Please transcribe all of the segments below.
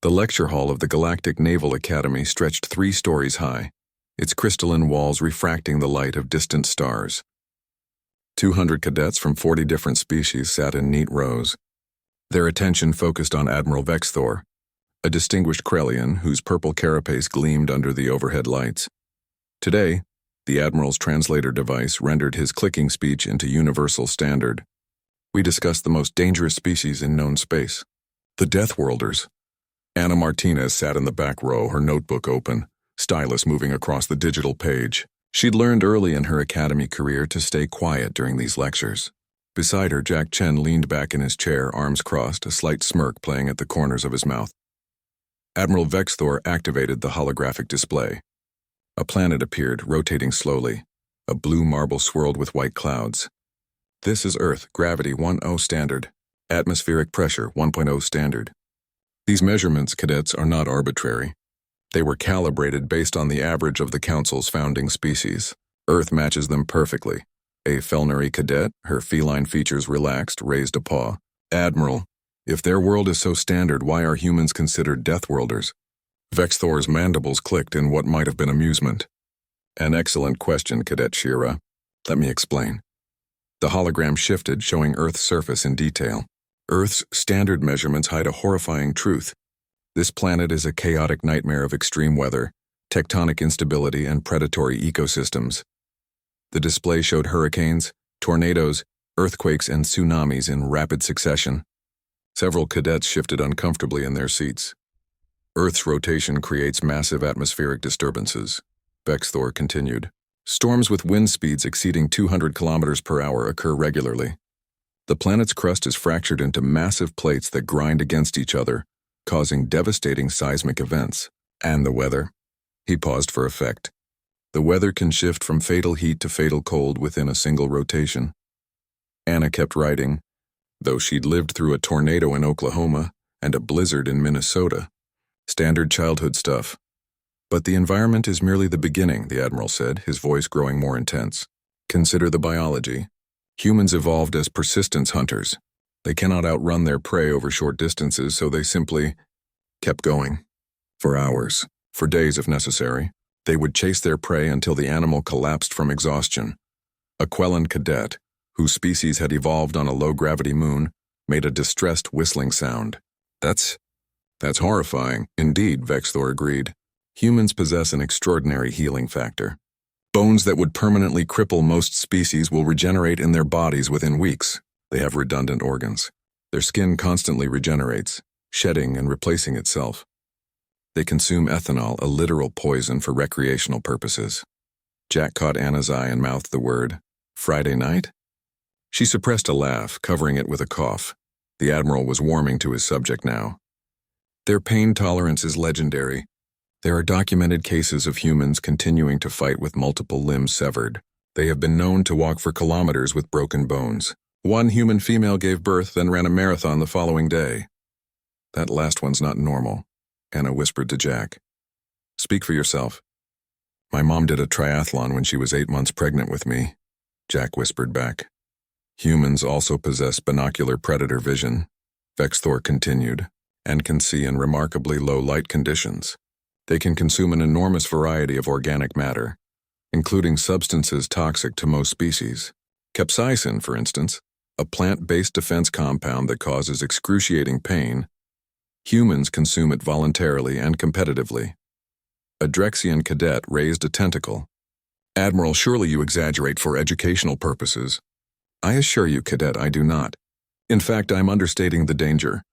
The lecture hall of the Galactic Naval Academy stretched 3 stories high, its crystalline walls refracting the light of distant stars. 200 cadets from 40 different species sat in neat rows. Their attention focused on Admiral Vexthor, a distinguished Krellian whose purple carapace gleamed under the overhead lights. Today, the Admiral's translator device rendered his clicking speech into universal standard. We discussed the most dangerous species in known space, the Deathworlders. Anna Martinez sat in the back row, her notebook open, stylus moving across the digital page. She'd learned early in her academy career to stay quiet during these lectures. Beside her, Jack Chen leaned back in his chair, arms crossed, a slight smirk playing at the corners of his mouth. Admiral Vexthor activated the holographic display. A planet appeared, rotating slowly, a blue marble swirled with white clouds. This is Earth, gravity 1.0 standard, atmospheric pressure 1.0 standard. These measurements, cadets, are not arbitrary. They were calibrated based on the average of the Council's founding species. Earth matches them perfectly. A Felnary cadet, her feline features relaxed, raised a paw. Admiral, if their world is so standard, why are humans considered Deathworlders? Vexthor's mandibles clicked in what might have been amusement. An excellent question, Cadet Shira. Let me explain. The hologram shifted, showing Earth's surface in detail. Earth's standard measurements hide a horrifying truth. This planet is a chaotic nightmare of extreme weather, tectonic instability, and predatory ecosystems. The display showed hurricanes, tornadoes, earthquakes, and tsunamis in rapid succession. Several cadets shifted uncomfortably in their seats. Earth's rotation creates massive atmospheric disturbances. Vexthor continued. Storms with wind speeds exceeding 200 kilometers per hour occur regularly. The planet's crust is fractured into massive plates that grind against each other, causing devastating seismic events. And the weather? He paused for effect. The weather can shift from fatal heat to fatal cold within a single rotation. Anna kept writing. Though she'd lived through a tornado in Oklahoma and a blizzard in Minnesota. Standard childhood stuff. But the environment is merely the beginning, the Admiral said, his voice growing more intense. Consider the biology. Humans evolved as persistence hunters. They cannot outrun their prey over short distances, so they simply kept going. For hours, for days if necessary. They would chase their prey until the animal collapsed from exhaustion. A Quellan cadet, whose species had evolved on a low-gravity moon, made a distressed whistling sound. That's horrifying. Indeed, Vexthor agreed. Humans possess an extraordinary healing factor. Bones that would permanently cripple most species will regenerate in their bodies within weeks. They have redundant organs. Their skin constantly regenerates, shedding and replacing itself. They consume ethanol, a literal poison for recreational purposes. Jack caught Anna's eye and mouthed the word, Friday night? She suppressed a laugh, covering it with a cough. The Admiral was warming to his subject now. Their pain tolerance is legendary. There are documented cases of humans continuing to fight with multiple limbs severed. They have been known to walk for kilometers with broken bones. One human female gave birth, then ran a marathon the following day. That last one's not normal, Anna whispered to Jack. Speak for yourself. My mom did a triathlon when she was 8 months pregnant with me, Jack whispered back. Humans also possess binocular predator vision, Vexthor continued, and can see in remarkably low light conditions. They can consume an enormous variety of organic matter, including substances toxic to most species. Capsaicin, for instance, a plant-based defense compound that causes excruciating pain. Humans consume it voluntarily and competitively. A Drexian cadet raised a tentacle. Admiral, surely you exaggerate for educational purposes. I assure you, Cadet, I do not. In fact, I'm understating the danger.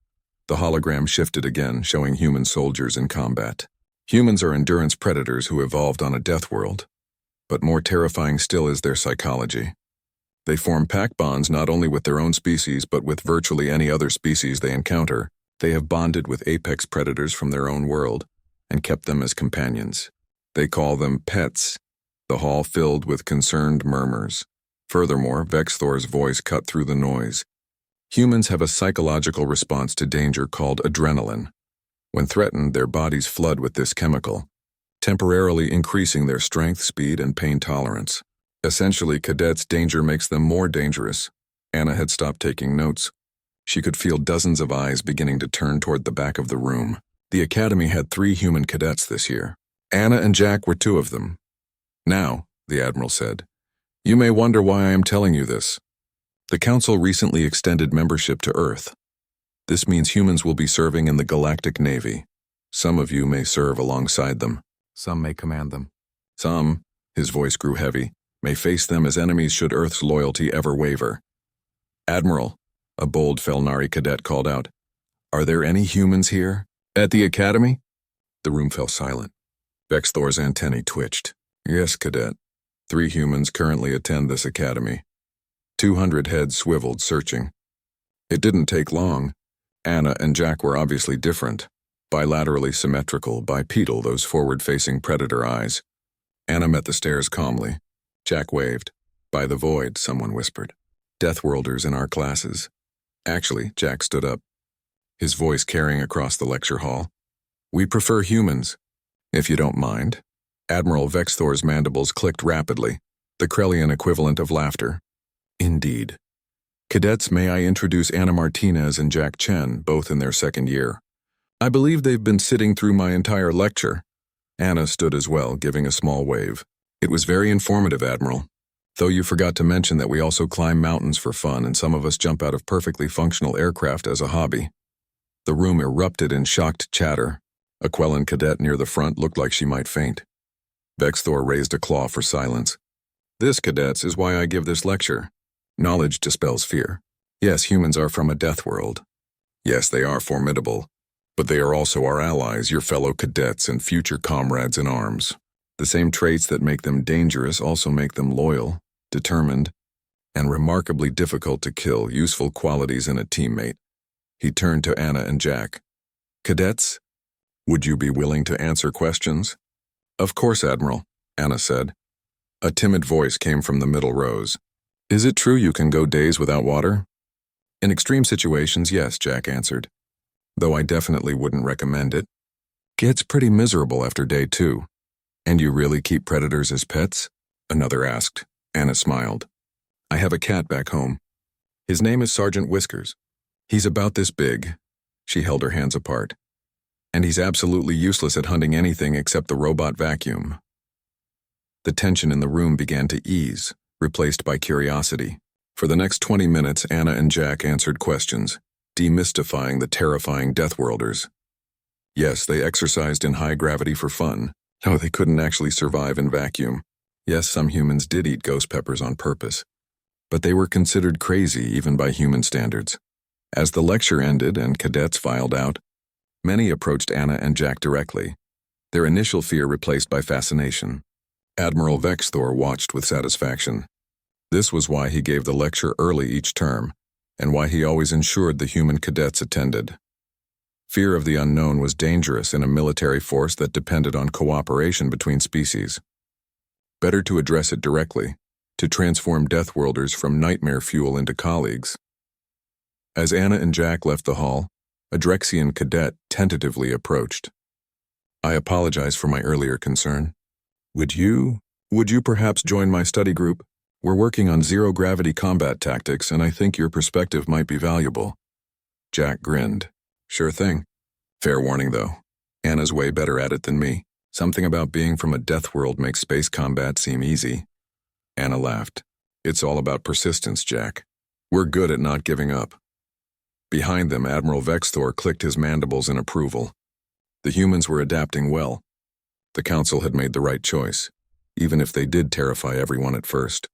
The hologram shifted again, showing human soldiers in combat. Humans are endurance predators who evolved on a death world. But more terrifying still is their psychology. They form pack bonds not only with their own species, but with virtually any other species they encounter. They have bonded with apex predators from their own world and kept them as companions. They call them pets. The hall filled with concerned murmurs. Furthermore, Vexthor's voice cut through the noise. Humans have a psychological response to danger called adrenaline. When threatened, their bodies flood with this chemical, temporarily increasing their strength, speed, and pain tolerance. Essentially, cadets' danger makes them more dangerous. Anna had stopped taking notes. She could feel dozens of eyes beginning to turn toward the back of the room. The Academy had 3 human cadets this year. Anna and Jack were 2 of them. Now, the Admiral said, you may wonder why I am telling you this. The Council recently extended membership to Earth. This means humans will be serving in the Galactic Navy. Some of you may serve alongside them. Some may command them. Some, his voice grew heavy, may face them as enemies should Earth's loyalty ever waver. Admiral, a bold Felnari cadet called out, are there any humans here? At the Academy? The room fell silent. Vexthor's antennae twitched. Yes, cadet. 3 humans currently attend this academy. 200 heads swiveled, searching. It didn't take long. Anna and Jack were obviously different. Bilaterally symmetrical, bipedal, those forward-facing predator eyes. Anna met the stairs calmly. Jack waved. By the void, someone whispered. Deathworlders in our classes. Actually, Jack stood up, his voice carrying across the lecture hall. We prefer humans, if you don't mind. Admiral Vexthor's mandibles clicked rapidly, the Krellian equivalent of laughter. Indeed. Cadets, may I introduce Anna Martinez and Jack Chen, both in their 2nd year. I believe they've been sitting through my entire lecture. Anna stood as well, giving a small wave. It was very informative, Admiral. Though you forgot to mention that we also climb mountains for fun and some of us jump out of perfectly functional aircraft as a hobby. The room erupted in shocked chatter. A Quellan cadet near the front looked like she might faint. Vexthor raised a claw for silence. This, cadets, is why I give this lecture. Knowledge dispels fear. Yes, humans are from a death world. Yes, they are formidable. But they are also our allies, your fellow cadets and future comrades in arms. The same traits that make them dangerous also make them loyal, determined, and remarkably difficult to kill, useful qualities in a teammate. He turned to Anna and Jack. Cadets, would you be willing to answer questions? Of course, Admiral, Anna said. A timid voice came from the middle rows. Is it true you can go days without water? In extreme situations, yes, Jack answered. Though I definitely wouldn't recommend it. Gets pretty miserable after day 2. And you really keep predators as pets? Another asked. Anna smiled. I have a cat back home. His name is Sergeant Whiskers. He's about this big. She held her hands apart. And he's absolutely useless at hunting anything except the robot vacuum. The tension in the room began to ease, replaced by curiosity. For the next 20 minutes, Anna and Jack answered questions, demystifying the terrifying Deathworlders. Yes, they exercised in high gravity for fun. No, they couldn't actually survive in vacuum. Yes, some humans did eat ghost peppers on purpose. But they were considered crazy even by human standards. As the lecture ended and cadets filed out, many approached Anna and Jack directly, their initial fear replaced by fascination. Admiral Vexthor watched with satisfaction. This was why he gave the lecture early each term, and why he always ensured the human cadets attended. Fear of the unknown was dangerous in a military force that depended on cooperation between species. Better to address it directly, to transform Deathworlders from nightmare fuel into colleagues. As Anna and Jack left the hall, a Drexian cadet tentatively approached. I apologize for my earlier concern. Would you perhaps join my study group? We're working on zero-gravity combat tactics, and I think your perspective might be valuable. Jack grinned. Sure thing. Fair warning, though. Anna's way better at it than me. Something about being from a death world makes space combat seem easy. Anna laughed. It's all about persistence, Jack. We're good at not giving up. Behind them, Admiral Vexthor clicked his mandibles in approval. The humans were adapting well. The Council had made the right choice, even if they did terrify everyone at first.